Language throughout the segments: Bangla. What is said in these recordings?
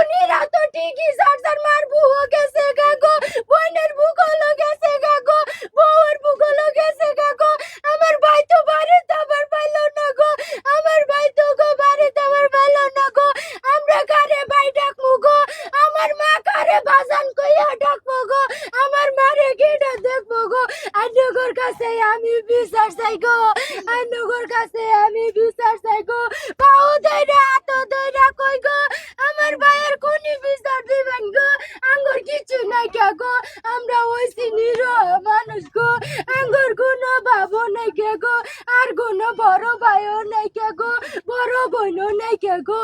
খুনিরা তো ঠিকই সারসার মার বুও গেছে গাগো, বোনের বুকলো গেছে গাগো, বউয়ের বুকলো গেছে গাগো। আমার ভাই তো বাড়িতে আবার পাইলো না গো, আমার ভাই তো গো বাড়িতে আবার পাইলো না গো। আমরা কারে ভাই ডাকবো গো, আমার মা কারে বাজান কইয়া ডাকবো গো, আমার মারে গিয়ে দেখবো গো। আন্নগর কাছে আমি বিচার চাই গো, আন্নগর কাছে আমি বিচার চাই গো। পাও দইরা হাত দইরা কই গো, আমার ভাইয়ের কোনি বিচার দিবেন গো। আঙ্গুর কিছু নাই কে গো, আমরা হইছি নিরহ মানুষ গো। আঙ্গুর কোনো বাবু নাই কে গো, আর কোনো বড় ভাইও নাই কে গো, বড় বোনও নাই কে গো।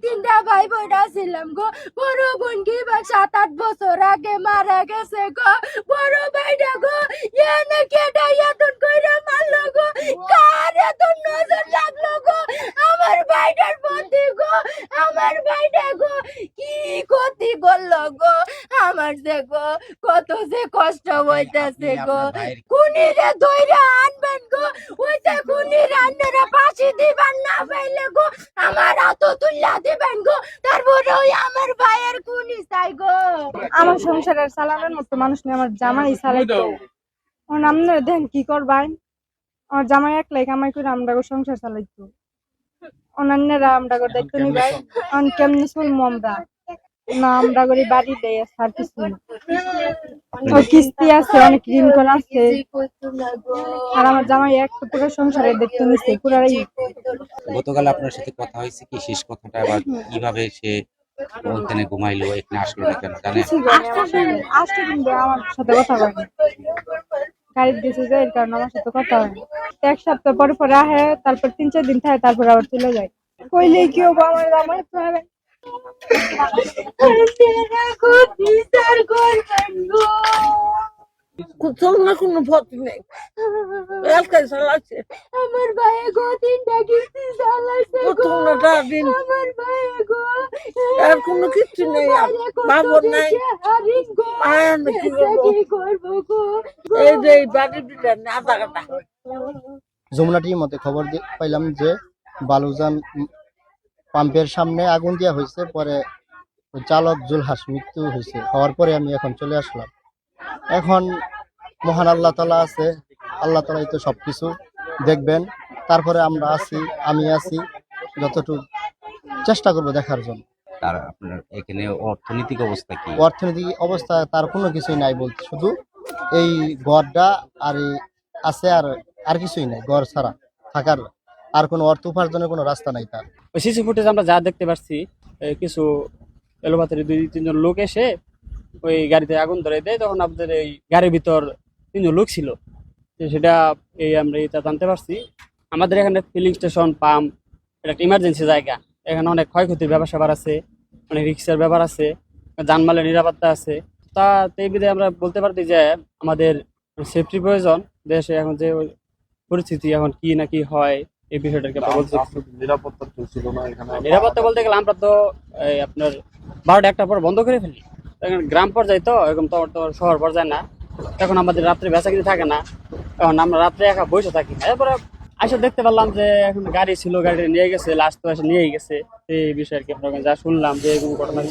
তিনটা ভাই বোন ছিলাম গো। বড় বোন কি বা 7-8 বছর আগে মারা গেছে গো। বড় ভাইটা গো এনে কেডা এতন কইরা মারলো গো, কার এত নজর লাগলো গো আমার ভাইটার প্রতি গো। আমার ভাইটা গো কি ক্ষতি করলো গো আমার, যে গো কত যে কষ্ট হইতেছে গো। খুনিরে ধইরা আনবেন গো, ওইটা খুনির আন্নারা ফাঁসি দিবেন না পাইলে গো আমার হাত তুল্লা দিবেন গো। তারপরে ওই আমার ভাইয়ের খুনি চাই গো। আমার সংসারের চালানোর মতো মানুষ নেই, আমার জামাই চালাইতো। আপনারা দেখেন কি করবেন, আমার জামাই একলাই কামাই করে আমরা সংসার চালাইতো। অন্যান্যরা আমরা দায়িত্ব নিবাই, কেমনি চলবো আমরা না, আমরা করি বাড়ি দেয় আর কিছু না। কিস্তি আছে, অনেক ঋণ করা আছে, আর আমার জামাই এক পুরো সংসারের দায়িত্ব নিচ্ছে পুরাই। গতকাল আপনার সাথে কথা হয়েছে কি, শেষ কথাটা আবার কিভাবে সে ওখানে ঘুমাইলো, এখানে আসলো না কেন জানেন? আসতে কিন্তু আমার সাথে কথা হয়নি, গাড়ির দিয়েছে যে এর কারণে আমার সাথে কথা হয়নি। 1 সপ্তাহ পরে পরে আহে, তারপর 3-4 দিন থাকে, তারপর আবার চলে যায়। কইলে কি হবো, আমার জামাই তো বিচার করবেন গো। চলনা কোনো পথ নেই, এলাকায় চালাচ্ছে। আমার ভাই গো 3টা কিস্তি চালাইছে গো, তোমরা দিন আমার ভাই গো আর কোনো কিছু নেই, বাবর নাই, মায়ের কি করবো গো। এই যে এই বাড়ির ভিতরে আধা কাটা। যমুনা টিভির মধ্যে খবর পাইলাম যে বালুজান পাম্পের সামনে আগুন দেওয়া হয়েছে, পরে চালক জুলহাস মৃত্যু হয়েছে। হওয়ার পরে আমি এখন চলে আসলাম। এখন মহান আল্লাহ তাআলা আছে, আল্লাহ তাআলাই তো সবকিছু দেখবেন। তারপরে আমরা আছি, আমি আছি, যতটুকু চেষ্টা করবো দেখার জন্য। তার আপনার এখানে অর্থনৈতিক অবস্থা কি? অর্থনৈতিক অবস্থা তার কোনো কিছুই নাই বলতে, শুধু এই ঘরটা আর আছে, আর কিছুই নাই। ঘর ছাড়া থাকার আর কোনো অর্থ উপার্জনের কোনো রাস্তা নাই তার। ওই সিসি ফুটেজ আমরা যা দেখতে পাচ্ছি, কিছু এলোপাতারি 2-3 জন লোক এসে ওই গাড়িতে আগুন ধরে দেয়। তখন আপনাদের এই গাড়ির ভিতর 3 জন লোক ছিল, সেটা আমরা এটা জানতে পারছি। আমাদের এখানে ফিলিং স্টেশন, পাম্প, এটা একটা ইমার্জেন্সি জায়গা। এখানে অনেক ক্ষয়ক্ষতির ব্যাপার স্যাপার আছে, অনেক রিক্সের ব্যাপার আছে, যানমালের নিরাপত্তা আছে। তা এই বিধে আমরা বলতে পারছি যে আমাদের সেফটি প্রয়োজন। দেশে এখন যে পরিস্থিতি, এখন কি না কি হয় এই বিষয়টাকে নিরাপত্তা বলতে গেলে আমরা তো আপনার 12টা-1টার পর বন্ধ করে ফেলি। গ্রাম পর্যায়ে তো এরকম তো শহর পর্যায়ে না। এখন আমাদের রাত্রে বেচা কিনে থাকে না, এখন আমরা রাত্রে একা বসে থাকি। এরপরে আসলে দেখতে পারলাম যে এখন গাড়ি ছিল, গাড়ি নিয়ে গেছে, লাস্ট তো এসে নিয়েই গেছে। এই বিষয়ে আর কি আমরা যা শুনলাম যে এরকম ঘটনা।